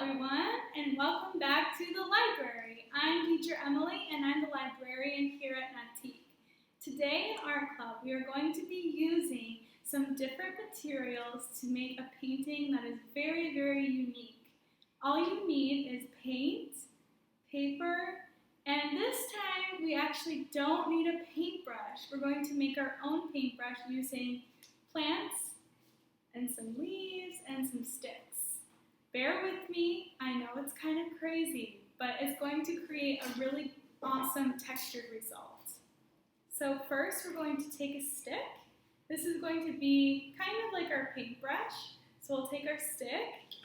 everyone, and welcome back to the library. I'm teacher Emily, and I'm the librarian here at Natique. Today in art club, we are going to be using some different materials to make a painting that is very, very unique. All you need is paint, paper, and this time we actually don't need a paintbrush. We're going to make our own paintbrush using plants and some leaves and some sticks. Bear with me, I know it's kind of crazy, but it's going to create a really awesome textured result. So first we're going to take a stick. This is going to be kind of like our paintbrush. So we'll take our stick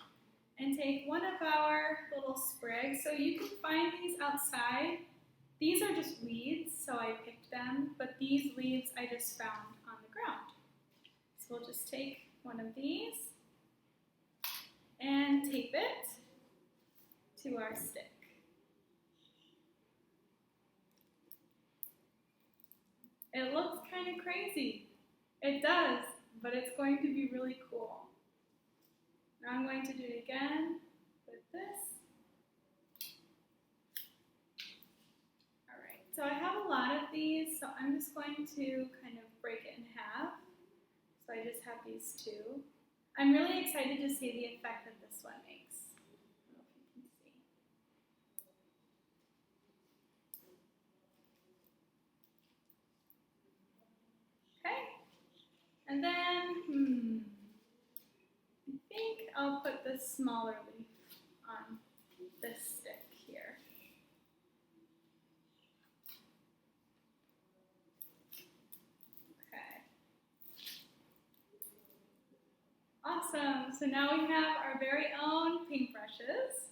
and take one of our little sprigs. So you can find these outside. These are just weeds, so I picked them, but these leaves I just found on the ground. So we'll just take one of these and tape it to our stick. It looks kind of crazy. It does, but it's going to be really cool. Now I'm going to do it again with this. All right, so I have a lot of these, so I'm just going to kind of break it in half. So I just have these two. I'm really excited to see the effect that this one makes. I don't know if you can see. Okay, and then, I think I'll put this smaller leaf on this stick here. Awesome, so now we have our very own paintbrushes.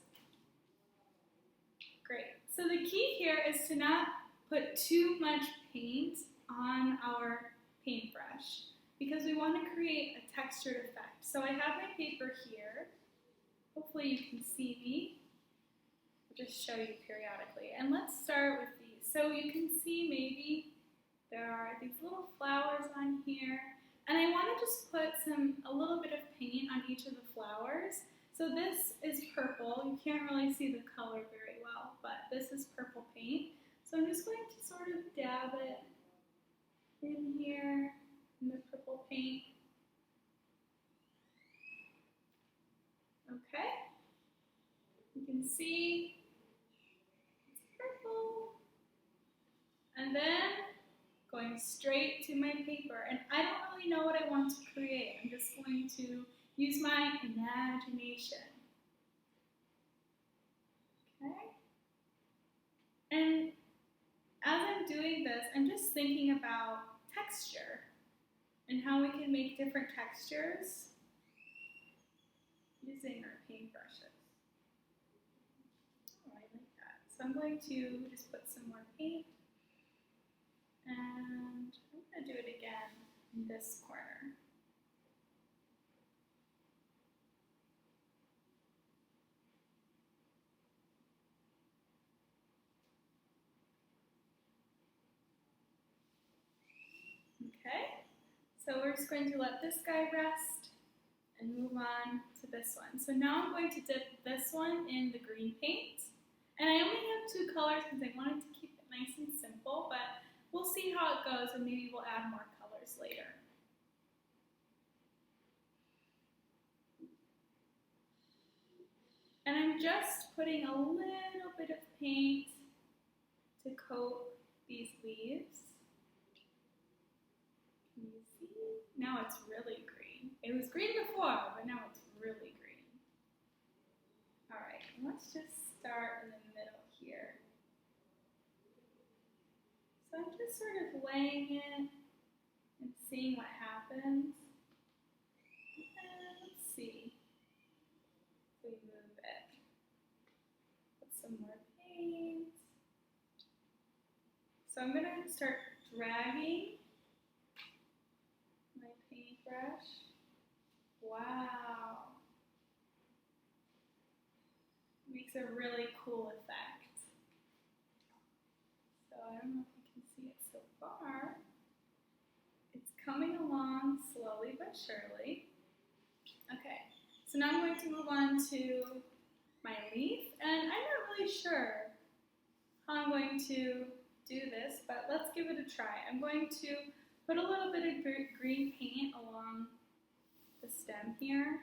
Great, so the key here is to not put too much paint on our paintbrush because we want to create a textured effect. So I have my paper here. Hopefully you can see me. I'll just show you periodically. And let's start with these. So you can see maybe there are these little flowers on here. And I want to just put a little bit of paint on each of the flowers. So this is purple. You can't really see the color very well, but this is purple paint. So I'm just going to sort of dab it in here in the purple paint. Okay. You can see it's purple. And then going straight to my paper, and I don't really know what I want to create. I'm just going to use my imagination. Okay? And as I'm doing this, I'm just thinking about texture and how we can make different textures using our paintbrushes. Oh, I like that. So I'm going to just put some more paint. And I'm going to do it again in this corner. Okay, so we're just going to let this guy rest and move on to this one. So now I'm going to dip this one in the green paint. And I only have two colors because I wanted to keep it nice and simple, but we'll see how it goes and maybe we'll add more colors later. And I'm just putting a little bit of paint to coat these leaves. Can you see? Now it's really green. It was green before, but now it's really green. All right, let's just start in the middle here. So I'm just sort of laying it and seeing what happens. And let's see if we move it. Put some more paint. So I'm going to start dragging my paintbrush. Wow. Makes a really cool effect. So I don't know if you can see it so far. It's coming along slowly but surely. Okay, so now I'm going to move on to leaf, and I'm not really sure how I'm going to do this, but let's give it a try. I'm going to put a little bit of green paint along the stem here.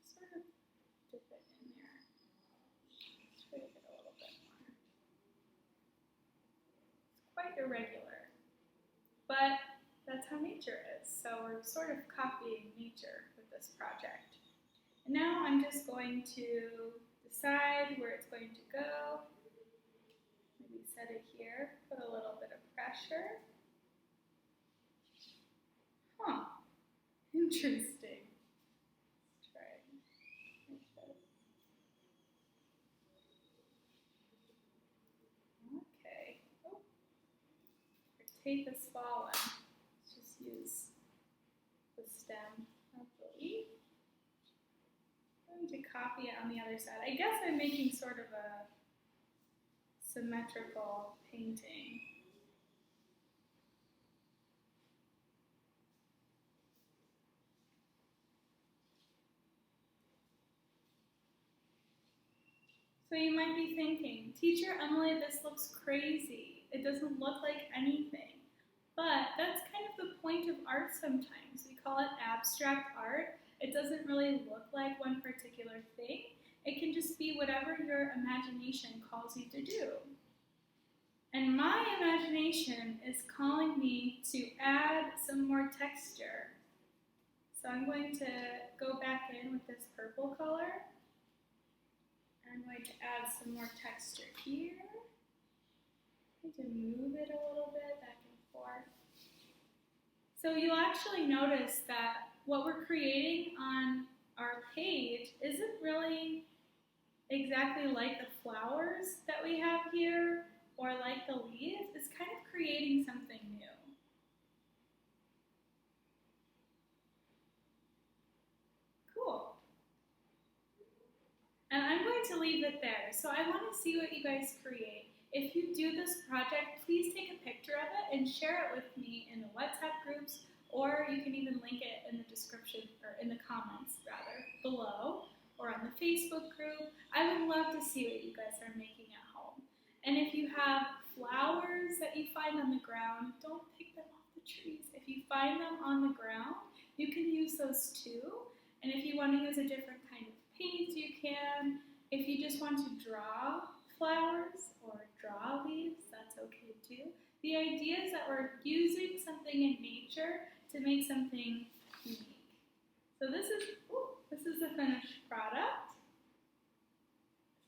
Just sort of dip it in there. Try to get a little bit more. It's quite irregular, but that's how nature is. So we're sort of copying nature with this project. And now I'm just going to decide where it's going to go. Maybe set it here, put a little bit of pressure. Huh, interesting. Let's try it like this. Okay. Oh. Our tape is fallen. Let's just use the stem of the leaf. I'm going to copy it on the other side. I guess I'm making sort of a symmetrical painting. So you might be thinking, Teacher Emily, this looks crazy. It doesn't look like anything. But that's kind of the point of art sometimes. We call it abstract art. It doesn't really look like one particular thing. It can just be whatever your imagination calls you to do. And my imagination is calling me to add some more texture. So I'm going to go back in with this purple color. I'm going to add some more texture here. I'm going to move it a little bit back and forth. So you'll actually notice that what we're creating on our page isn't really exactly like the flowers that we have here or like the leaves. It's kind of creating something new. Cool. And I'm going to leave it there. So I want to see what you guys create. If you do this project, please take a picture of it and share it with me in the WhatsApp groups, or you can even link it in the description, or in the comments rather, below, or on the Facebook group. I would love to see what you guys are making at home. And if you have flowers that you find on the ground, don't pick them off the trees. If you find them on the ground, you can use those too. And if you want to use a different kind of paint, you can. If you just want to draw flowers or draw leaves, that's okay too. The idea is that we're using something in nature to make something unique. So this is the finished product.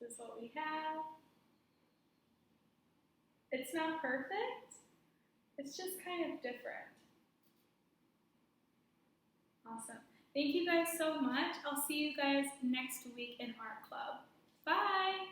This is what we have. It's not perfect. It's just kind of different. Awesome. Thank you guys so much. I'll see you guys next week in Art Club. Bye!